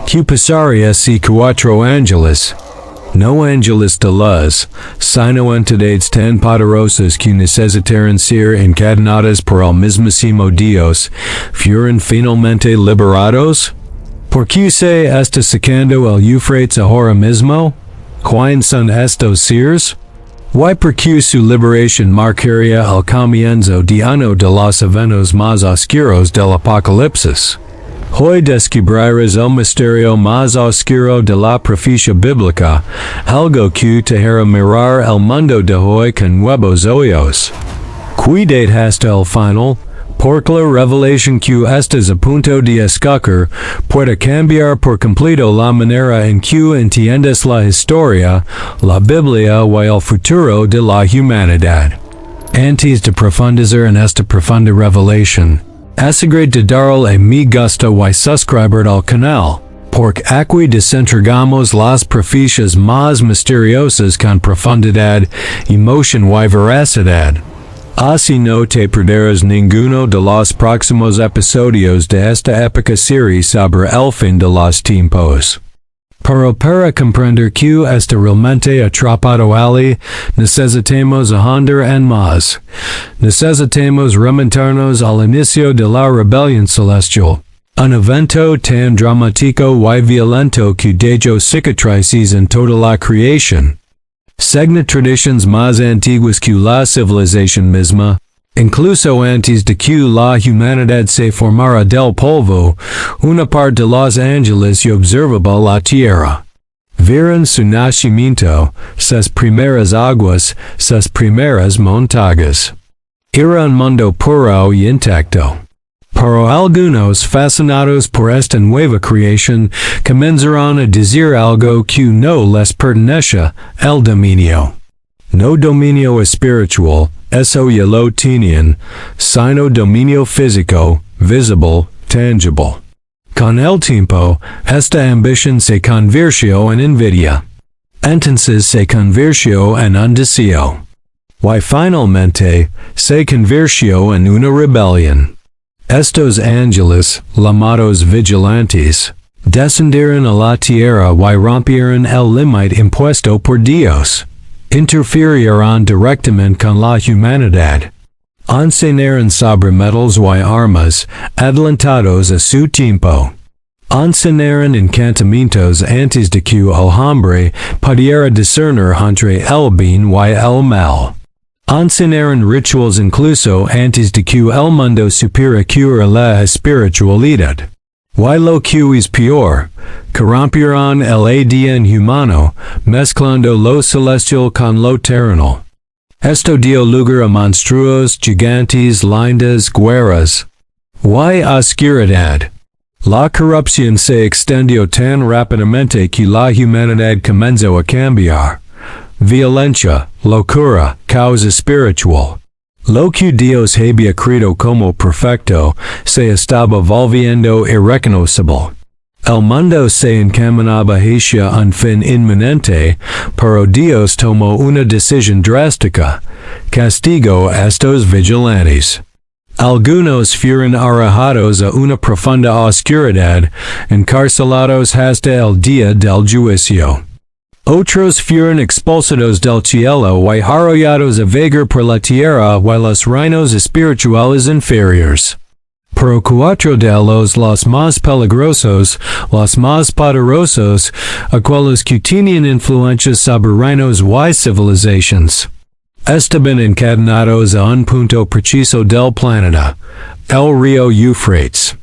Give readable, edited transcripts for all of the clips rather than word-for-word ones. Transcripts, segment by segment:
Que pasaría si Cuatro Ángeles no ángeles de luz, sino entidades tan poderosas que necesitaran ser encadenadas por el mismísimo Dios, fueron finalmente liberados? ¿Por qué se está secando el Éufrates ahora mismo? ¿Quiénes son estos seres? ¿Why por qué su liberación marcaría el comienzo de uno de los eventos más oscuros del Apocalipsis? Hoy descubrirás el misterio más oscuro de la profecía bíblica, algo que te hará mirar el mundo de hoy con nuevos ojos. Cuídate hasta el final, porque la revelación que estás a punto de escuchar puede cambiar por completo la manera en que entiendes la historia, la Biblia y el futuro de la humanidad. Antes de profundizar en esta profunda revelación, asegure de darle a me gusta y suscribir al canal, porque aquí desentregamos las profecías más misteriosas con profundidad, emoción y veracidad. Así no te perderás ninguno de los próximos episodios de esta épica serie sobre el fin de los tiempos. Pero para comprender que está realmente atrapado allí, necesitamos ahondar en más. Necesitamos remontarnos al inicio de la rebelión celestial, un evento tan dramático y violento que dejó cicatrices en toda la creación. Según tradiciones más antiguas que la civilización misma, incluso antes de que la humanidad se formara del polvo, una parte de los ángeles observaba la tierra. Vieron su nacimiento, sus primeras aguas, sus primeras montañas. Era un mundo puro y intacto. Pero algunos, fascinados por esta nueva creación, comenzaron a decir algo que no les pertenece, el dominio. No dominio espiritual, eso ya lo tenían, sino dominio físico, visible, tangible. Con el tiempo, esta ambición se convirtió en envidia. Entonces se convirtió en un deseo. Y finalmente, se convirtió en una rebelión. Estos ángeles, llamados vigilantes, descendieron a la tierra y rompieron el límite impuesto por Dios. Interfirieron directamente con la humanidad. Enseñaron sobre metals y armas, adelantados a su tiempo. Enseñaron encantamientos antes de que el hombre pudiera discernir entre el bien y el mal. Enseñaron rituals incluso antes de que el mundo supiera cura la espiritualidad. Y lo que es peor, corrompieron el ADN humano, mezclando lo celestial con lo terrenal. Esto dio lugar a monstruos, gigantes, lindas, guerras. Y oscuridad. La corrupción se extendió tan rápidamente que la humanidad comenzó a cambiar. Violencia, locura, causa espiritual. Lo que Dios había creado como perfecto, se estaba volviendo irreconocible. El mundo se encaminaba hacia un fin inminente, pero Dios tomó una decisión drástica. Castigó a estos vigilantes. Algunos fueron arrojados a una profunda oscuridad, encarcelados hasta el día del juicio. Otros fueron expulsados del cielo y arrollados a vagar por la tierra y los reinos espirituales inferiores. Pero cuatro de los más peligrosos, los más poderosos, aquellos que tenían influencias sobre reinos y civilizaciones, estaban encadenados a un punto preciso del planeta, el río Éufrates.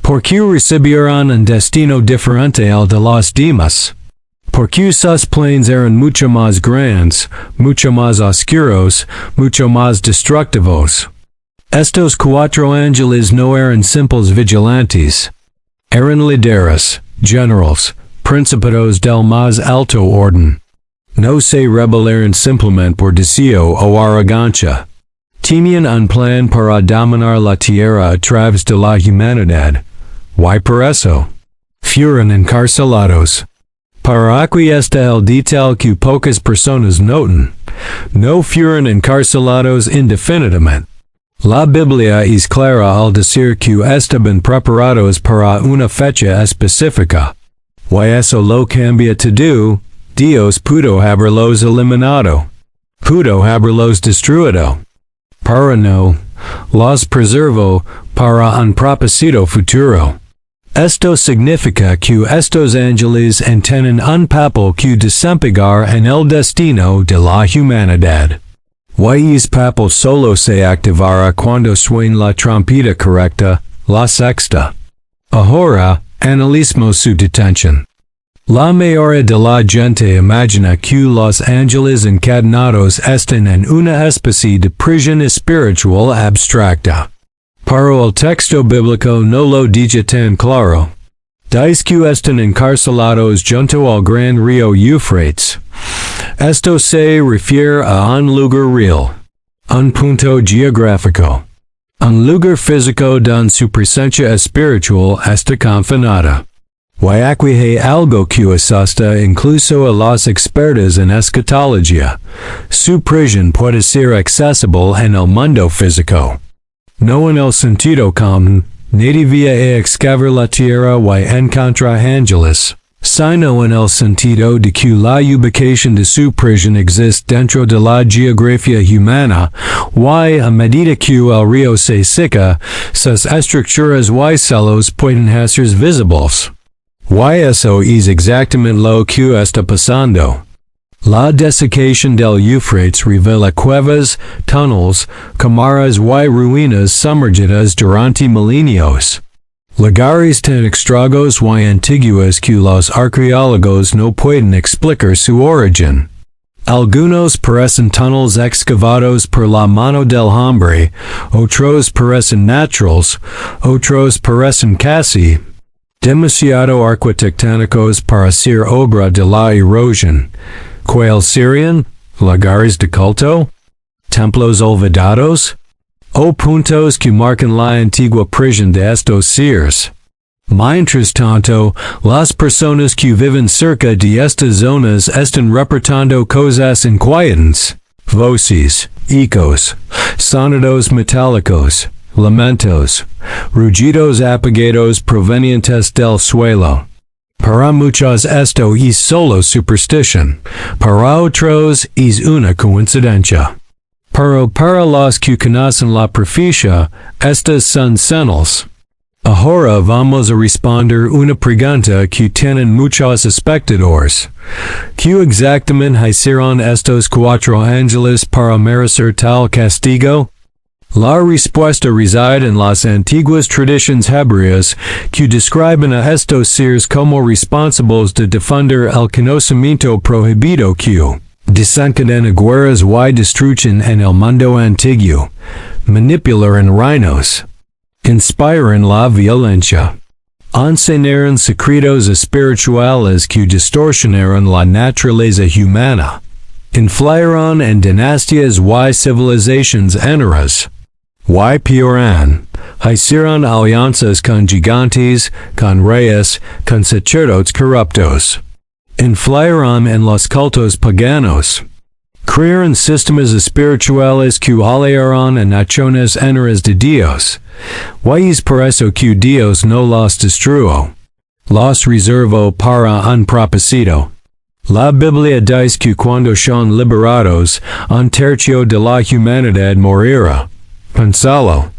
Porque recibieron un destino diferente al de los demás. Porque sus planes eran mucho más grandes, mucho más oscuros, mucho más destructivos. Estos cuatro ángeles no eran simples vigilantes. Eran líderes, generals, principados del más alto orden. No se rebelaron simplemente por deseo o arrogancia. Tenían un plan para dominar la tierra a través de la humanidad. Y por eso, fueron encarcelados. Para aquí está el detalle que pocas personas notan. No fueron encarcelados indefinidamente. La Biblia es clara al decir que estaban preparados para una fecha específica. Y eso lo cambia todo, Dios pudo haberlos eliminado. Pudo haberlos destruido. Para no, los preservó para un propósito futuro. Esto significa que estos ángeles tienen un papel que desempeñar en el destino de la humanidad. Y ese papel solo se activará cuando suene la trompeta correcta, la sexta. Ahora, analizamos su detención. La mayoría de la gente imagina que los ángeles encadenados están en una especie de prisión espiritual abstracta. Pero el texto bíblico no lo dice tan claro. Dice que están encarcelados junto al gran río Éufrates. Esto se refiere a un lugar real, un punto geográfico, un lugar físico donde su presencia espiritual está confinada. Y aquí hay algo que asusta incluso a los expertos en escatología. Su prisión puede ser accesible en el mundo físico. No en el sentido común, nadie vía a excavar la tierra y encontrar ángeles, sino en el sentido de que la ubicación de su prisión existe dentro de la geografía humana, y a medida que el río se seca, sus estructuras y celos pueden hacer visibles. Y eso es exactamente lo que está pasando. La desiccación del Éufrates revela cuevas, túneles, cámaras y ruinas sumergidas durante milenios. Lugares tan extraños y antiguos que los arqueólogos no pueden explicar su origen. Algunos parecen túneles excavados por la mano del hombre, otros parecen naturales, otros parecen casi demasiado arquitectónicos para ser obra de la erosión. ¿Cuál serían? ¿Lugares de culto? ¿Templos olvidados? ¿O puntos que marcan la antigua prisión de estos seres? Mientras tanto, las personas que viven cerca de estas zonas están reportando cosas inquietantes. Voces, ecos, sonidos metálicos, lamentos, rugidos apagados provenientes del suelo. Para muchos esto es solo superstición, para otros es una coincidencia. Pero para los que conocen la profecía, estas son señales. Ahora vamos a responder una pregunta que tienen muchos espectadores. ¿Qué exactamente hicieron estos cuatro ángeles para merecer tal castigo? La respuesta reside en las antiguas tradiciones hebreas que describen a estos seres como responsables de defender el conocimiento prohibido que desencadena guerras y destrucción en el mundo antiguo, manipulan reinos, inspiran la violencia, enseñaron secretos espirituales que distorsionaron la naturaleza humana, influyeron en dinastías y civilizaciones enteras. Y peoran, hicieron alianzas con gigantes, con reyes, con sacerdotes corruptos. Influyeron en los cultos paganos. Crearon sistemas espirituales que alearon a naciones enteras de Dios. Y es por eso que Dios no los destruyó. Los reservó para un propósito. La Biblia dice que cuando son liberados, un tercio de la humanidad morirá. Pensalo,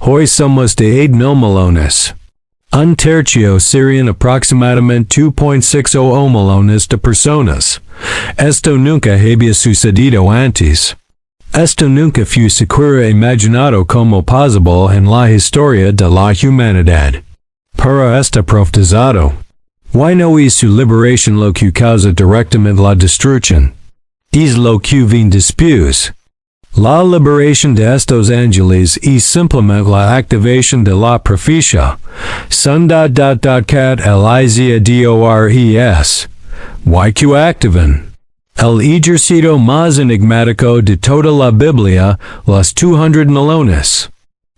hoy somos de 8 millones. Un tercio serían aproximadamente 2.60 millones de personas. Esto nunca había sucedido antes. Esto nunca fue siquiera imaginado como posible en la historia de la humanidad. Pero está profetizado. ¿Y no es su liberación lo que causa directamente la destrucción? Es lo que viene después. La liberación de estos ángeles es simplemente la activación de la profecía. Son cat Elijah DORES. Y que activan. El ejército más enigmático de toda la Biblia, los 200 millones.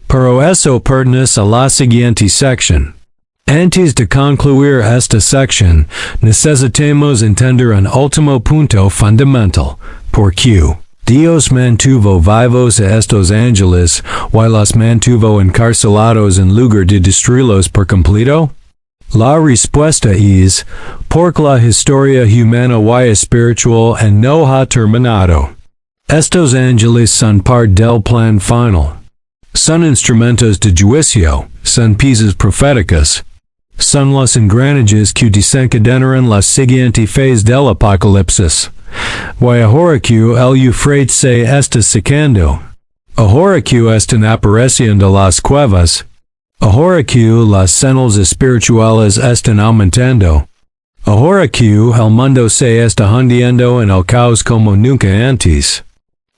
Pero eso pertenece a la siguiente sección. Antes de concluir esta sección, necesitamos entender un último punto fundamental. ¿Por qué? Dios mantuvo vivos a estos ángeles, y los mantuvo encarcelados en lugar de destruirlos por completo. La respuesta es, porque la historia humana y espiritual and no ha terminado. Estos ángeles son parte del plan final. Son instrumentos de juicio, son piezas proféticas. Son los engranajes que desencadenaron la siguiente fase del Apocalipsis. Y ahora que el Éufrates se está secando. Ahora que están apareciendo las cuevas. Ahora que las señales espirituales están aumentando. Ahora que el mundo se está hundiendo en el caos como nunca antes.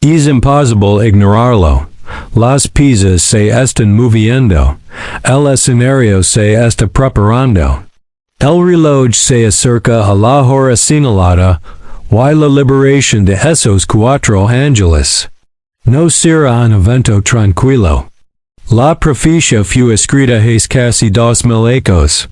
Es imposible ignorarlo. Las piezas se están moviendo. El escenario se está preparando. El reloj se acerca a la hora señalada, y la liberación de esos cuatro ángeles. No será un evento tranquilo. La profecía fue escrita hace casi 2000 años.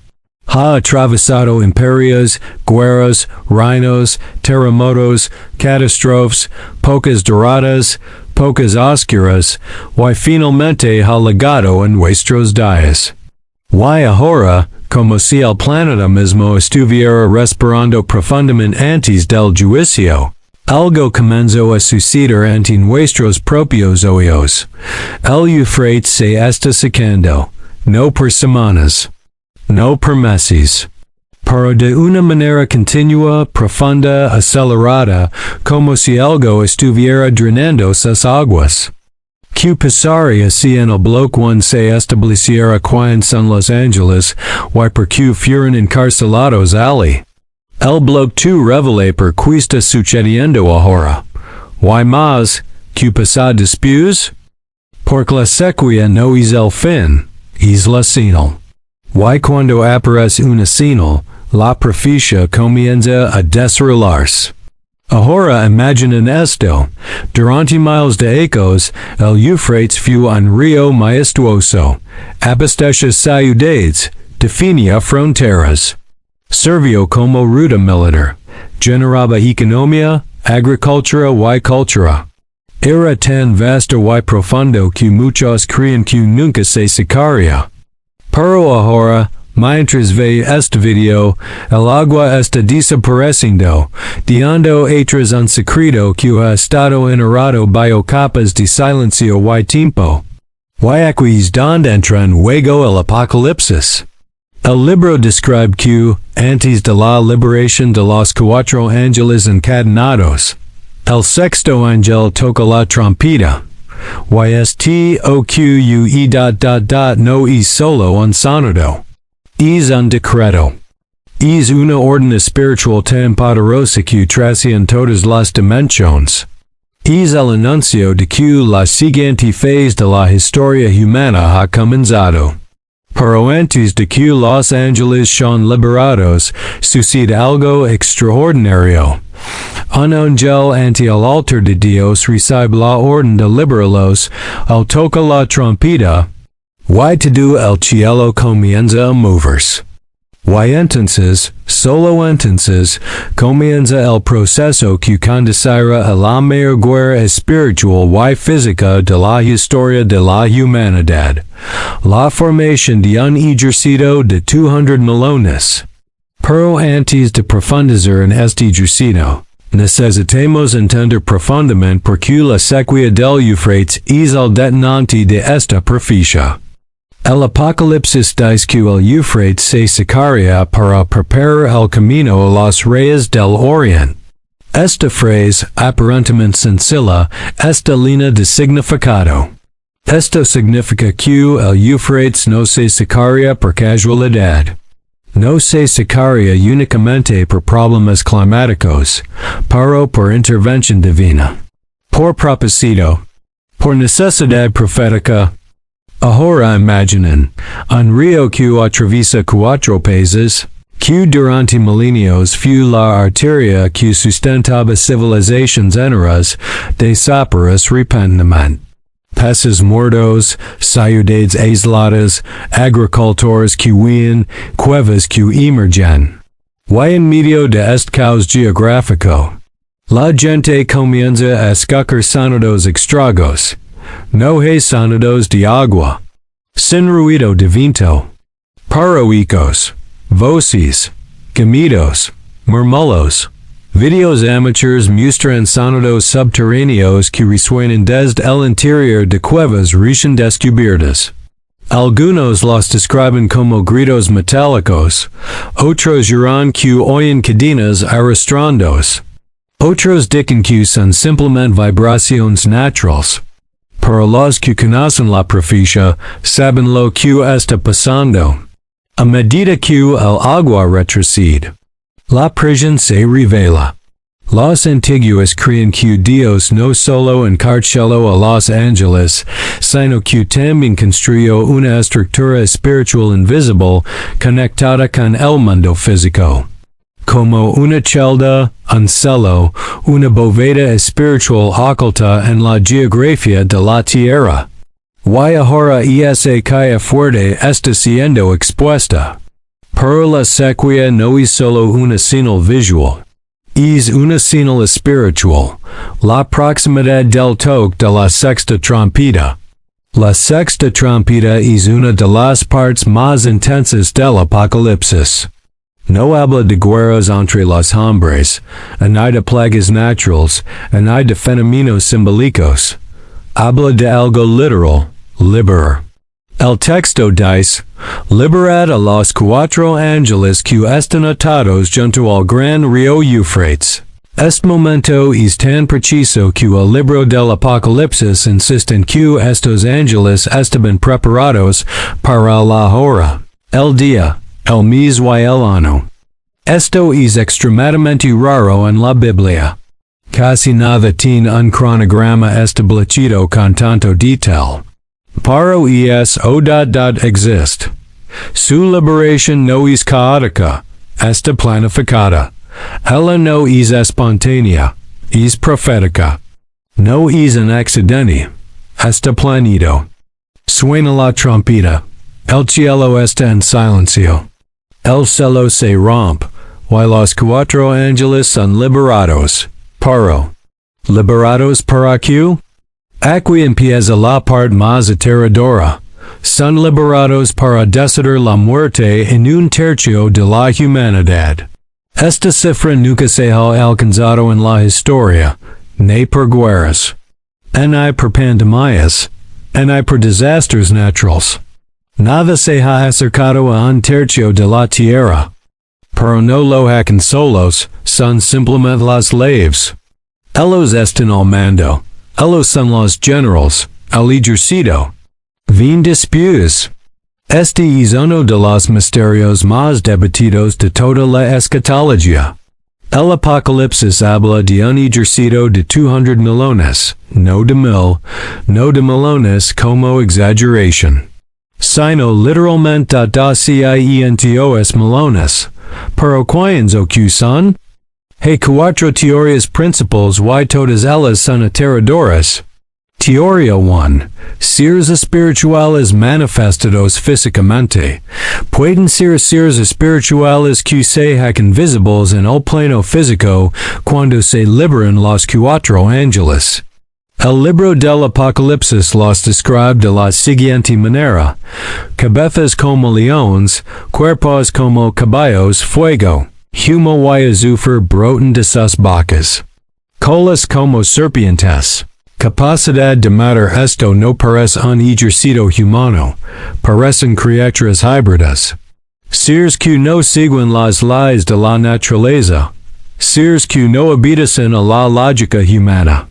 Ha atravesado imperios, guerras, reinos, terremotos, catástrofes, pocas doradas, pocas oscuras, y finalmente ha llegado en nuestros días. Y ahora, como si el planeta mismo estuviera respirando profundamente antes del juicio, algo comenzó a suceder ante nuestros propios oídos. El Éufrates se está secando, no por semanas, no por meses, pero de una manera continua, profunda, acelerada, como si algo estuviera drenando sus aguas. Que pasaría si en el bloque 1 se estableciera quién son los ángeles, y por qué fueron encarcelados allí. El bloque 2 revela por qué está sucediendo ahora. Y más, que pasa después? Porque la sequía no es el fin, es la señal. Y cuando aparece una señal, la profecía comienza a desarrollarse. Ahora imaginen esto, durante miles de años, el Éufrates fue un río majestuoso, abastecía ciudades, definía fronteras. Sirvió como ruta militar, generaba economía, agricultura y cultura. Era tan vasto y profundo que muchos creen que nunca se secaría. Pero ahora, mientras ve este video, el agua está desapareciendo, dejando atrás un secreto que ha estado encerrado bajo capas de silencio y tiempo. Y aquí es donde entra en juego el Apocalipsis. El libro describe que, antes de la liberación de los cuatro ángeles encadenados, el sexto ángel toca la trompeta. Y no es solo un sonido. Es un decreto. Es una orden espiritual tan poderosa que trasciende todas las dimensiones. Es el anuncio de que la siguiente fase de la historia humana ha comenzado. Pero antes de que los ángeles son liberados, sucede algo extraordinario. Un ángel ante el altar de Dios recibe la orden de liberarlos, al toca la trompeta, y todo el cielo comienza a moverse. Y entonces, solo entonces, comienza el proceso que conducirá a la mayor guerra espiritual y física de la historia de la humanidad, la formación de un ejército de 200 millones. Pero antes de profundizar en este ejército, necesitamos entender profundamente por qué la sequía del Éufrates es el detonante de esta profecía. El Apocalipsis dice que el Éufrates se secaría para preparar el camino a los reyes del Oriente. Esta frase, aparentemente sencilla, está llena de significado. Esto significa que el Éufrates no se secaría por casualidad. No se secaría únicamente por problemas climáticos, pero por intervención divina. Por propósito. Por necesidad profética. Ahora imaginen, un río que atraviesa cuatro países, que durante milenios fue la arteria que sustentaba civilizaciones enteras, desaparece repentinamente. Peces muertos, ciudades aisladas, agricultores que huyen, cuevas que emergen. Y en medio de este caos geográfico, la gente comienza a escuchar sonidos extraños. No hay sonidos de agua, sin ruido de viento, pero ecos, voces, gemidos, murmullos, videos amateurs muestran sonidos subterráneos que resuenan desde el interior de cuevas recién descubiertas. Algunos los describen como gritos metálicos, otros dirán que oyen cadenas arrastrandos. Otros dicen que son simplemente vibraciones naturales. Pero los que conocen la profecía saben lo que está pasando. A medida que el agua retrocede, la prisión se revela. Los antiguos creen que Dios no solo encarceló a los ángeles, sino que también construyó una estructura espiritual invisible conectada con el mundo físico. Como una celda, un celo, una bóveda espiritual oculta en la geografía de la tierra. Y ahora esa calle fuerte está siendo expuesta. Pero la sequía no es solo una señal visual. Es una señal espiritual, la proximidad del toque de la sexta trompeta. La sexta trompeta es una de las partes más intensas del Apocalipsis. No habla de guerras entre los hombres, ni de plagas naturales, ni de fenómenos simbólicos. Habla de algo literal, liberar. El texto dice, liberad a los cuatro ángeles que están atados junto al gran río Éufrates. Este momento es tan preciso que el libro del Apocalipsis insiste en que estos ángeles estaban preparados para la hora, el día, el mes y el año. Esto es extremadamente raro en la Biblia. Casi nada tiene un cronograma establecido con tanto detalle. Pero existe. Su liberación no es caótica, está planificada. Ella no es espontánea, es profética. No es un accidente, está planeado. Suena la trompeta. El cielo está en silencio. El cielo se rompe, y los cuatro ángeles son liberados. Pero, ¿liberados para qué? Aquí empieza la parte más aterradora. Son liberados para decidir la muerte en un tercio de la humanidad. Esta cifra nunca se ha alcanzado en la historia, ni por guerras, ni por pandemias, ni por desastres naturales. Nada se ha acercado a un tercio de la tierra. Pero no lo hacen solos, son simplemente los slaves. Ellos están al mando. Ellos son los generals, el ejército. Vin después. Este es uno de los misterios más debatidos de toda la escatología. El Apocalipsis habla de un ejército de 200 millones, no de mil, no de millones como exageración. Sino literalmente de 200 millones. Pero ¿cuáles o qué son? Hay cuatro teorías principales y todas ellas son aterradoras. Teoría 1. Seres espirituales manifestados físicamente. Pueden ser seres espirituales que se hacen visibles en el plano físico cuando se liberan los cuatro ángeles. El libro del Apocalipsis los describe de la siguiente manera: cabezas como leones, cuerpos como caballos fuego. Humo y azufre brotan de sus bocas. Colas como serpientes. Capacidad de matar esto no parece un ejército humano, parecen criaturas híbridas. Seres que no siguen las leyes de la naturaleza. Seres que no obedecen a la lógica humana.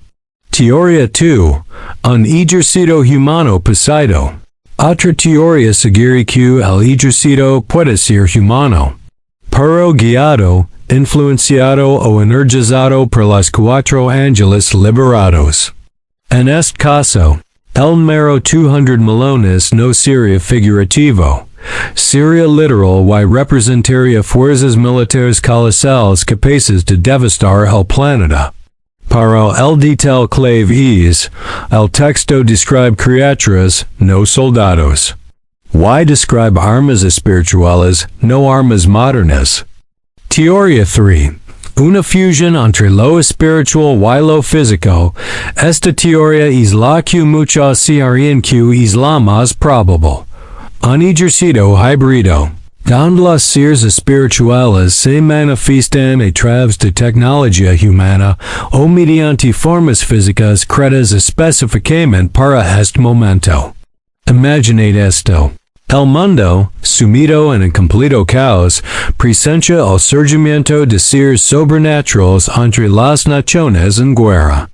Teoría 2. Un ejército humano poseído. Otra teoría sugiere que el ejército puede ser humano, pero guiado, influenciado o energizado por los cuatro ángeles liberados. En este caso, el mero 200 millones no sería figurativo, sería literal y representaría fuerzas militares colosales capaces de devastar el planeta. Pero el detalle clave es, el texto describe criaturas, no soldados. Y describe armas espirituales, no armas modernas. Teoría 3. Una fusión entre lo espiritual y lo físico. Esta teoría es la que muchos creen que es la más probable. Un ejército híbrido. Donde las seres espirituales se manifiestan a través de tecnología humana o mediante formas físicas creadas específicamente para este momento. Imaginad esto. El mundo, sumido en un completo caos, presencia el surgimiento de seres sobrenaturales entre las naciones en guerra.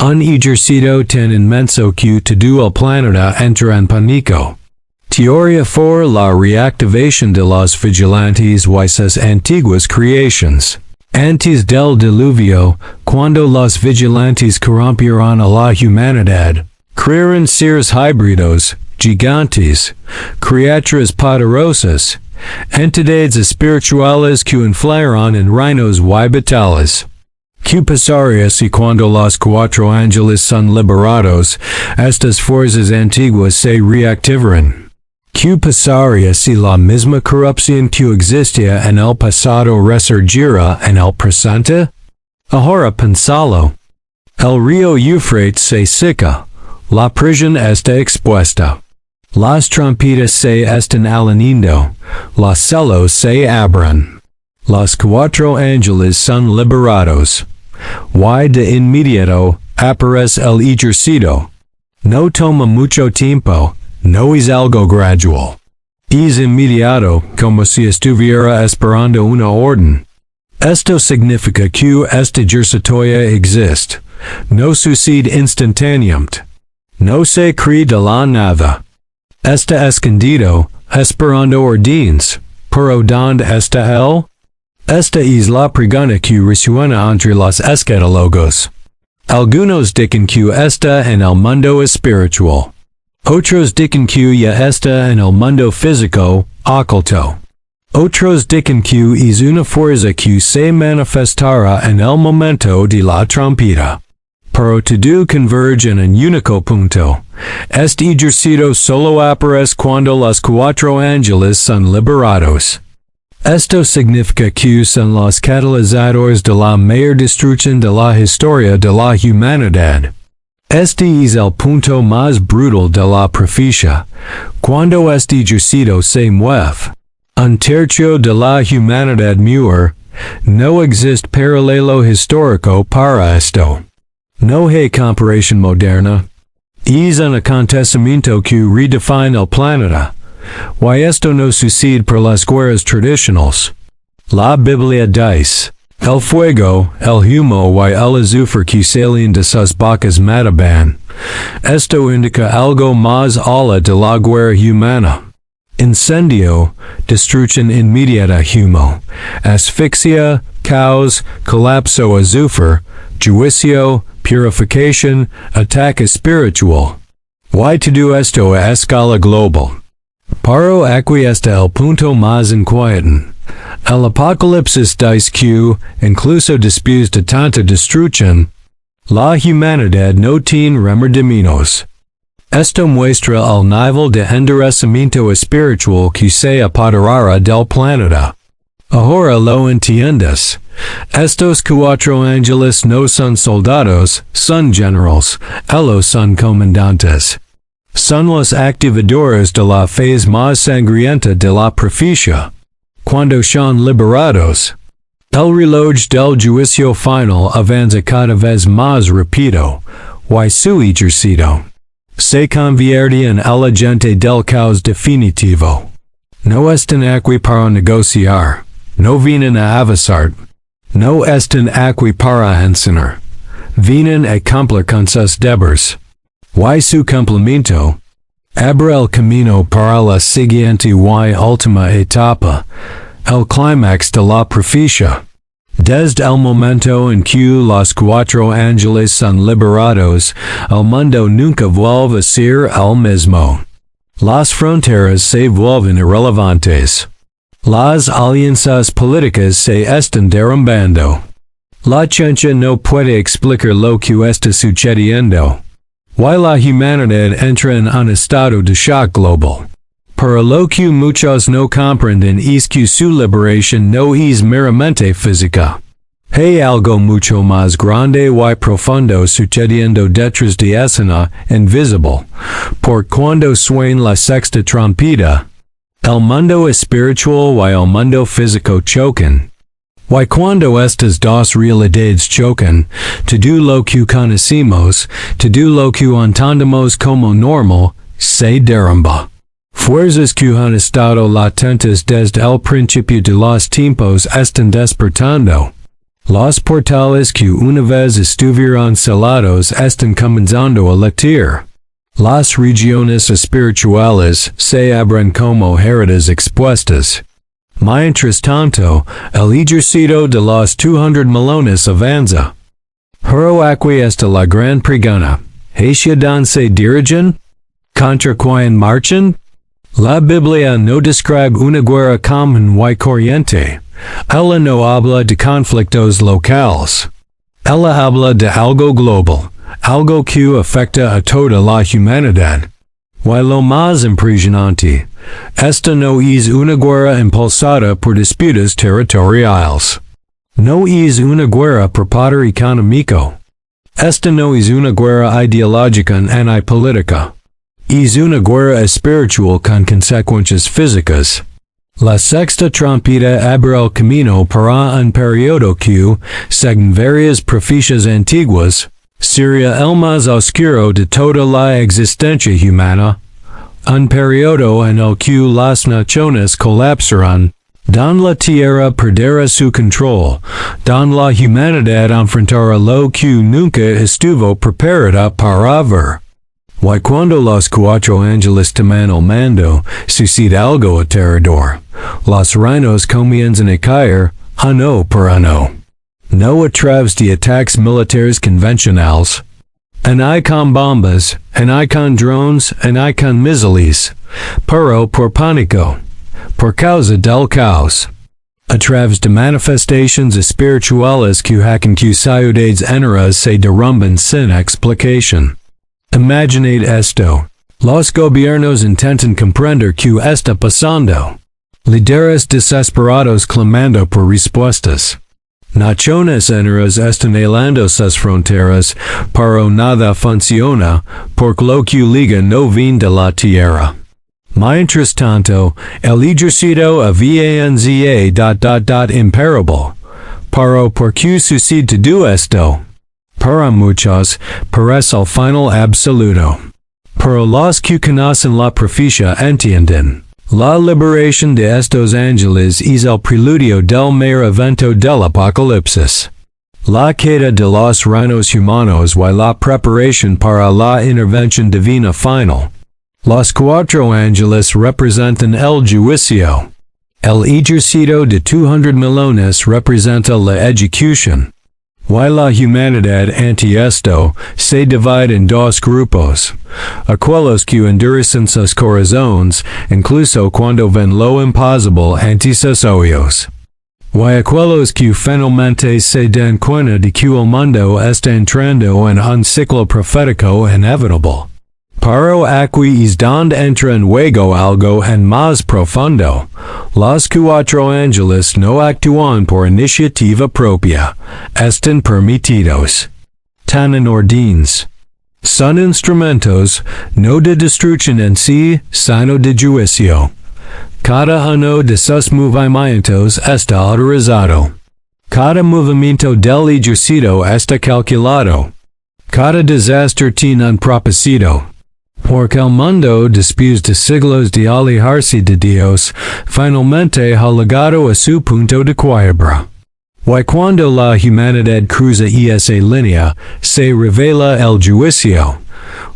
Un ejército tan inmenso que todo el planeta entra en pánico. Teoría for la reactivación de los vigilantes y sus antiguas creaciones. Antes del diluvio, cuando los vigilantes corrompieron a la humanidad, crearon seres híbridos, gigantes, criaturas poderosas, entidades espirituales que inflaron en reinos y batallas. ¿Qué pasaría si cuando los cuatro ángeles son liberados, estas fuerzas antiguas se reactivaran? ¿Qué pasaría si la misma corrupción que existía en el pasado resurgiera en el presente? Ahora pensalo. El río Éufrates se seca, la prisión está expuesta. Las trompetas se están alaniendo, los celos se abren. Los cuatro ángeles son liberados. Y de inmediato aparece el ejército. No toma mucho tiempo, no es algo gradual. Es inmediato, como si estuviera esperando una orden. Esto significa que este ejército existe. No sucede instantáneamente. No se crea de la nada. Está escondido, esperando órdenes. Pero ¿dónde está él? Esta es la pregunta que resuena entre los escatólogos. Algunos dicen que está en el mundo espiritual. Otros dicen que ya está en el mundo físico, oculto. Otros dicen que es una fuerza que se manifestará en el momento de la trompeta. Pero todo converge en un único punto. Este ejército solo aparece cuando los cuatro ángeles son liberados. Esto significa que son los catalizadores de la mayor destrucción de la historia de la humanidad. Este es el punto más brutal de la profecía. Cuando este ejército se mueve, un tercio de la humanidad muere. No existe paralelo histórico para esto. No hay comparación moderna. Es un acontecimiento que redefine el planeta. Y esto no sucede por las guerras tradicionales. La Biblia dice, el fuego, el humo y el azufre que salen de sus bocas mataban. Esto indica algo más allá de la guerra humana. Incendio, destrucción inmediata humo, asfixia, caos, colapso azufre, juicio, purificación, ataque espiritual. Y todo esto a escala global. Pero aquí está el punto más inquietante. El Apocalipsis dice que, incluso después de tanta destrucción, la humanidad no tiene remordimientos. Esto muestra el nivel de endurecimiento espiritual que se apoderará del planeta. Ahora lo entiendes. Estos cuatro ángeles no son soldados, son generals, ellos son comandantes. Son los activadores de la fase más sangrienta de la profecía. Cuando son liberados, el reloj del juicio final avanza cada vez más rápido, y su ejército se convierte en el agente del caos definitivo. No están aquí para negociar, no vienen a avanzar, no están aquí para enseñar, vienen a cumplir con sus deberes. Y su cumplimiento abre el camino para la siguiente y última etapa, el clímax de la profecía. Desde el momento en que los cuatro ángeles son liberados, el mundo nunca vuelve a ser el mismo. Las fronteras se vuelven irrelevantes. Las alianzas políticas se están derrumbando. La ciencia no puede explicar lo que está sucediendo. Y la humanidad entra en un estado de shock global. Pero lo que muchos no comprenden es que su liberación no es meramente física. Hay algo mucho más grande y profundo sucediendo detrás de escena, invisible. Por cuando suena la sexta trompeta, El mundo espiritual y el mundo físico chocan. Y cuando estas dos realidades chocan, todo lo que conocemos, todo lo que entendemos como normal, se derrumba. Fuerzas que han estado latentes desde el principio de los tiempos están despertando. Los portales que una vez estuvieron cerrados están comenzando a latir. Las regiones espirituales se abren como heridas expuestas. Mientras tanto, el ejército de los 200 millones avanza. Pero aquí está la gran pregunta. ¿Hacia dónde se dirigen? ¿Contra quién marchan? La Biblia no describe una guerra común y corriente. Ella no habla de conflictos locales. Ella habla de algo global, algo que afecta a toda la humanidad. Y lo más impresionante, esta no es una guerra impulsada por disputas territoriales. No es una guerra por poder económico. Esta no es una guerra ideológica ni política. Es una guerra espiritual con consecuencias físicas. La sexta trompeta abre el camino para un periodo que, según varias profecías antiguas, sería el más oscuro de toda la existencia humana, un periodo en el que las naciones colapsarán, don la tierra perderá su control, don la humanidad enfrentará lo que nunca estuvo preparada para ver. Y cuando los cuatro ángeles toman el mando, sucede algo aterrador. Los reinos comienzan a caer, uno por uno. No a través de ataques militares convencionales. Ni con bombas, ni con drones, ni con misiles, pero por pánico, por causa del caos. A través de manifestaciones espirituales que hacen que ciudades enteras se derrumben sin explicación. Imaginad esto. Los gobiernos intentan comprender qué está pasando. Líderes desesperados clamando por respuestas. Naciones enteras están helando sus fronteras, pero nada funciona, porque lo que liga no viene de la tierra. Mientras tanto, el ejército avanza imparable. Pero ¿por qué sucede todo esto? Para muchos, parece el final absoluto. Pero los que conocen la profecía entienden. La liberación de estos ángeles es el preludio del mayor evento del Apocalipsis. La queda de los reinos humanos y la preparación para la intervención divina final. Los cuatro ángeles representan el juicio. El ejército de 200 millones representa la ejecución. Y la humanidad ante esto se divide en dos grupos, aquellos que endurecen sus corazones, incluso cuando ven lo imposible ante sus ojos. Y aquellos que finalmente se dan cuenta de que el mundo está entrando en un ciclo profético inevitable. Pero aquí es donde entra en juego algo en más profundo. Los cuatro ángeles no actúan por iniciativa propia, están permitidos. Tan en órdenes. Son instrumentos, no de destrucción en sí, sino de juicio. Cada uno de sus movimientos está autorizado. Cada movimiento del ejército está calculado. Cada desastre tiene un propósito. Porque el mundo, después de siglos de alejarse de Dios, finalmente ha llegado a su punto de quiebra. Y cuando la humanidad cruza esa línea, se revela el juicio.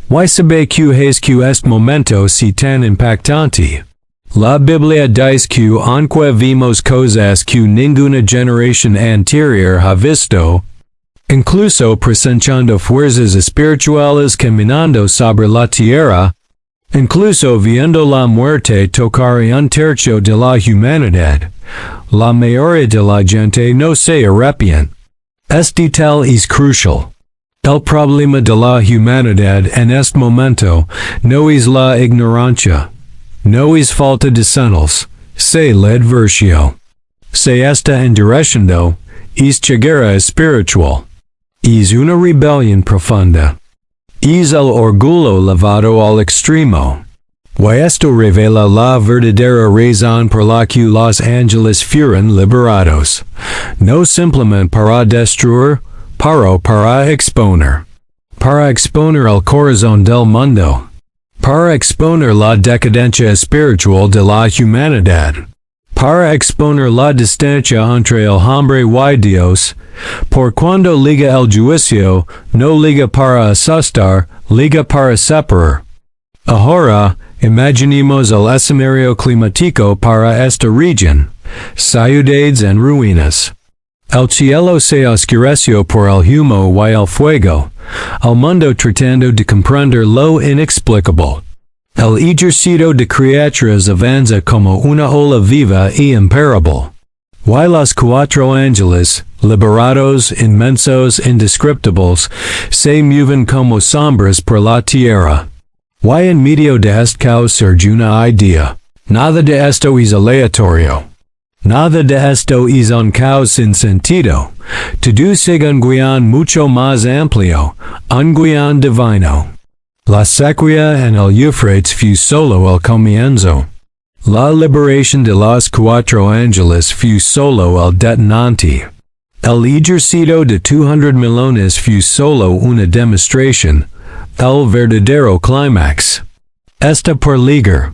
Y sabe que es que este momento si tan impactante. La Biblia dice que aunque vimos cosas que ninguna generación anterior ha visto, incluso presenciando fuerzas espirituales caminando sobre la tierra, incluso viendo la muerte tocar un tercio de la humanidad, la mayoría de la gente no se arrepiente. Este tal es crucial. El problema de la humanidad en este momento no es la ignorancia, no es falta de señales, se la advirtieron. Se está endureciendo, es ceguera espiritual. Es una rebelión profunda. Es el orgullo llevado al extremo. Y esto revela la verdadera razón por la que los ángeles fueron liberados. No simplemente para destruir, pero para exponer. Para exponer el corazón del mundo. Para exponer la decadencia espiritual de la humanidad. Para exponer la distancia entre el hombre y Dios. Por cuando liga el juicio, no liga para asustar, liga para separar. Ahora, imaginemos el escenario climático para esta región. Ciudades en ruinas. El cielo se oscureció por el humo y el fuego. El mundo tratando de comprender lo inexplicable. El ejército de criaturas avanza como una ola viva y imparable. Y los cuatro ángeles, liberados, inmensos, indescriptibles, se mueven como sombras por la tierra. Y en medio de este caos surge una idea. Nada de esto es aleatorio. Nada de esto es un caos sin sentido. Todo sigue un guión mucho más amplio, un guión divino. La sequía en el Éufrates fue solo el comienzo. La liberación de los cuatro ángeles fue solo el detonante. El ejército de 200 millones fue solo una demostración, el verdadero clímax. Está por ligar.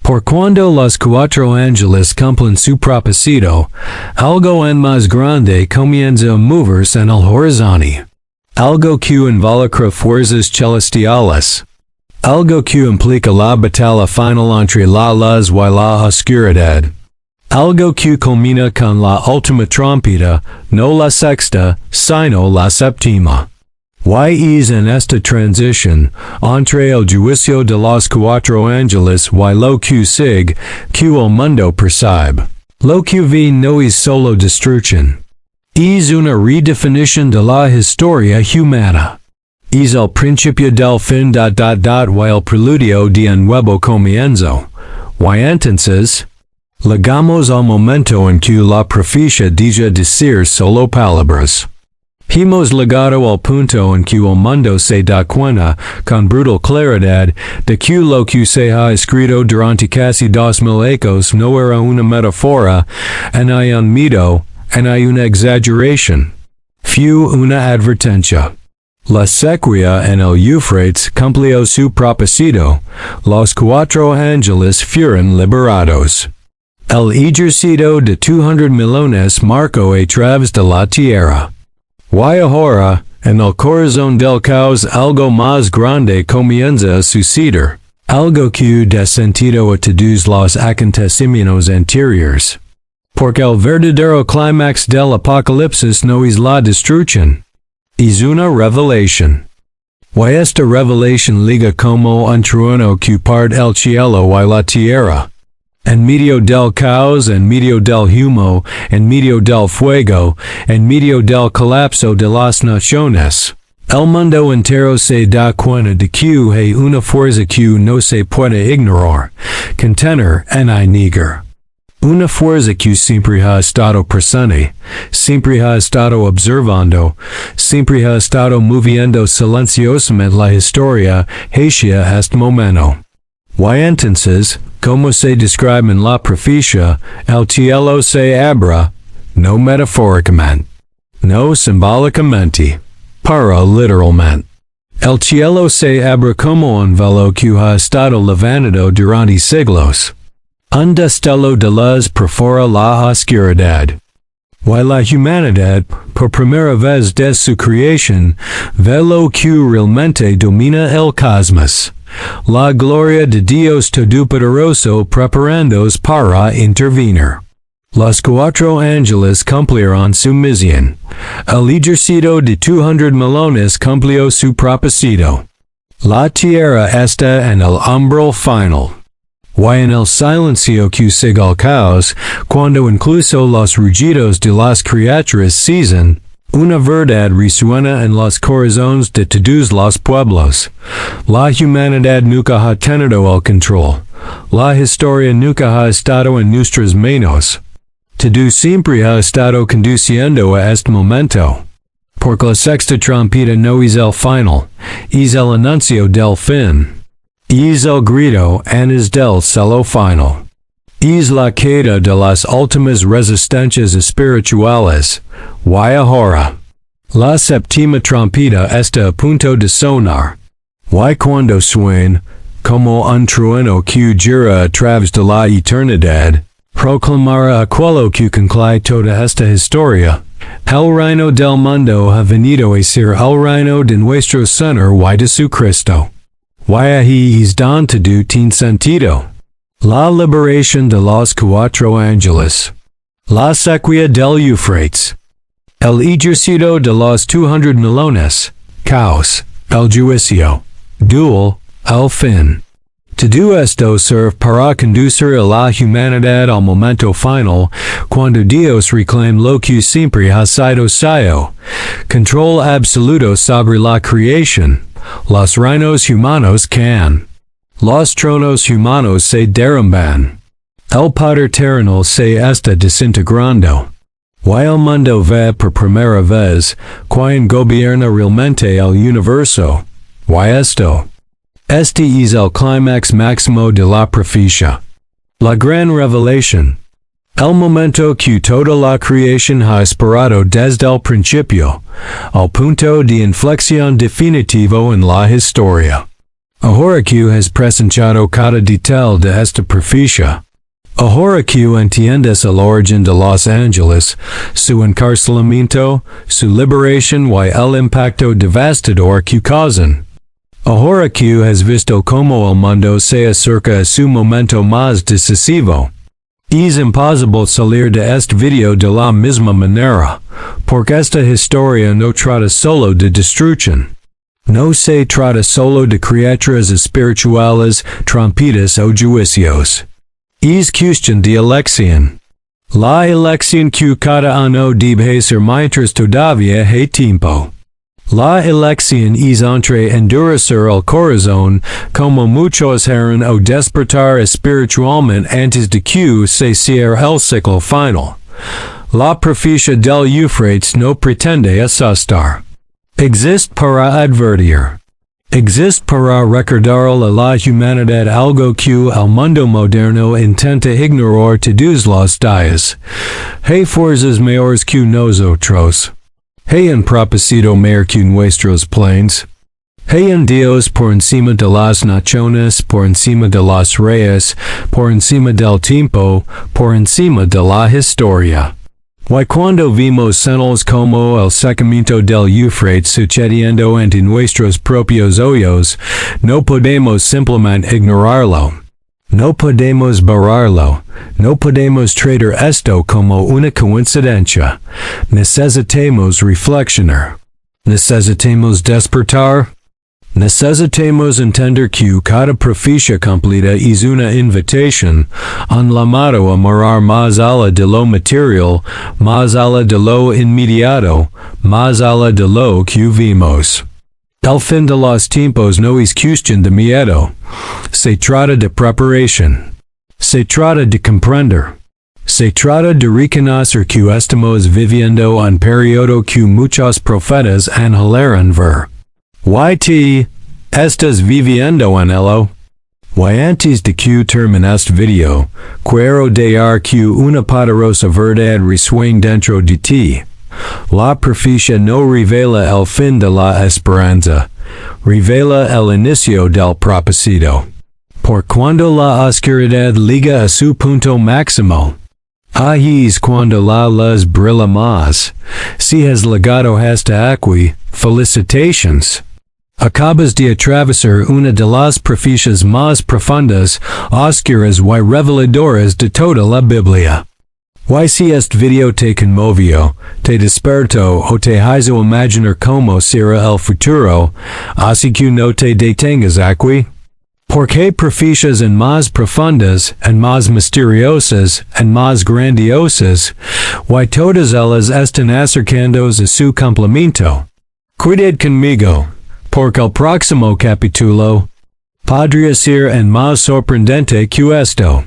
Por cuando los cuatro ángeles cumplen su propósito, algo en más grande comienza a moverse en el horizonte. Algo que involucra fuerzas celestiales. Algo que implica la batalla final entre la luz y la oscuridad. Algo que culmina con la última trompeta, no la sexta, sino la séptima. Y es en esta transición, entre el juicio de los cuatro ángeles y lo que sigue, que el mundo percibe. Lo que ve no es solo destrucción. Es una redefinición de la historia humana. Es el principio del fin. Y el preludio de un nuevo comienzo. Y entonces, llegamos al momento en que la profecía deja de ser solo palabras. Hemos llegado al punto en que el mundo se da cuenta, con brutal claridad, de que lo que se ha escrito durante casi 2000 años no era una metáfora, en hay un mito, en hay una exageración. Fue una advertencia. La sequía en el Éufrates cumplió su propósito, los cuatro ángeles fueron liberados. El ejército de 200 millones marcó a través de la tierra. Y ahora, en el corazón del caos algo más grande comienza a suceder, algo que da sentido a todos los acontecimientos anteriores. Porque el verdadero clímax del Apocalipsis no es la destrucción. Es una revelación. Y esta revelación liga como un trueno que parte el cielo y la tierra. En medio del caos, en medio del humo, en medio del fuego, en medio del colapso de las naciones, el mundo entero se da cuenta de que hay una fuerza que no se puede ignorar, contener ni negar. Una fuerza que siempre ha estado presente, siempre ha estado observando, siempre ha estado moviendo silenciosamente la historia hacia este momento. Y entonces, como se describe en la profecía, el cielo se abre, no metafóricamente, no simbólicamente, pero literalmente. El cielo se abre como un velo que ha estado levantado durante siglos. Un destello de luz perfora la oscuridad. Y la humanidad, por primera vez desde su creación, ve lo que realmente domina el cosmos. La gloria de Dios Todopoderoso preparándose para intervenir. Los cuatro ángeles cumplieron su misión. El ejército de 200 millones cumplió su propósito. La tierra está en el umbral final. Y en el silencio que sigue al caos, cuando incluso los rugidos de las criaturas cesan, una verdad resuena en los corazones de todos los pueblos. La humanidad nunca ha tenido el control. La historia nunca ha estado en nuestras manos. Todo siempre ha estado conduciendo a este momento. Porque la sexta trompeta no es el final, es el anuncio del fin. Es el grito antes del cielo final. Es la queda de las últimas resistencias espirituales. Y ahora. La séptima trompeta está a punto de sonar. Y cuando suene, como un trueno que gira a través de la eternidad, proclamará aquello que concluye toda esta historia. El reino del mundo ha venido a ser el reino de nuestro Señor y de su Cristo. Y ahí es donde todo tiene sentido. La liberación de los Cuatro Ángeles. La sequía del Éufrates. El ejército de los 200 millones. Caos. El juicio. Duel. El fin. Todo esto sirve para conducir a la humanidad al momento final, cuando Dios reclama lo que siempre ha sido suyo. Control absoluto sobre la creación. Los reinos humanos caen. Los tronos humanos se derrumban. El poder terrenal se está desintegrando. Y el mundo ve por primera vez quien gobierna realmente el universo. Y esto. Este es el clímax máximo de la profecía. La gran revelación. El momento que toda la creación ha esperado desde el principio. El punto de inflexión definitivo en la historia. Ahora que has presentado cada detalle de esta profecía. Ahora que entiendes el origen de los ángeles, su encarcelamiento, su liberación y el impacto devastador que causan. Ahora que has visto cómo el mundo se acerca a su momento más decisivo. Es imposible salir de este video de la misma manera, porque esta historia no trata solo de destrucción. No se trata solo de criaturas espirituales, trompetas o juicios. Es cuestión de elección. La elección que cada uno debe hacer mientras todavía hay tiempo. La elección es entre endurecer el corazón, como muchos harán, o despertar espiritualmente antes de que se cierre el ciclo final. La profecía del Éufrates no pretende asustar. Existe para advertir. Existe para recordar a la humanidad algo que el mundo moderno intenta ignorar todos los días. Hay fuerzas mayores que nosotros. Hay un propósito mayor que nuestros planes. Hay un Dios por encima de las naciones, por encima de los reyes, por encima del tiempo, por encima de la historia. Y cuando vimos señales como el secamiento del Éufrates sucediendo ante nuestros propios ojos, no podemos simplemente ignorarlo. No podemos borrarlo. No podemos tratar esto como una coincidencia. Necesitamos reflexionar. Necesitamos despertar. Necesitamos entender que cada profecía completa es una invitación, un llamado a mirar más allá de lo material, más allá de lo inmediato, más allá de lo que vimos. El fin de los tiempos no es cuestión de miedo. Se trata de preparación. Se trata de comprender. Se trata de reconocer que estamos viviendo un periodo que muchos profetas anhelaron ver. YT, estás viviendo en ello. Y antes de que termine este video, quiero dar que una poderosa verdad resuene dentro de ti. La profecía no revela el fin de la esperanza, revela el inicio del propósito. Por cuando la oscuridad llega a su punto máximo, ahí es cuando la luz brilla más. Si has llegado hasta aquí, felicitations. Acabas de atravesar una de las profecías más profundas, oscuras y reveladoras de toda la Biblia. Y si este video te conmovió, te despertó o te hizo imaginar cómo será el futuro, así que no te detengas aquí. Porque profecías en más profundas, en más misteriosas, en más grandiosas, y todas ellas están acercándose a su cumplimiento. Cuidad conmigo, porque el próximo capítulo podría ser en más sorprendente que esto.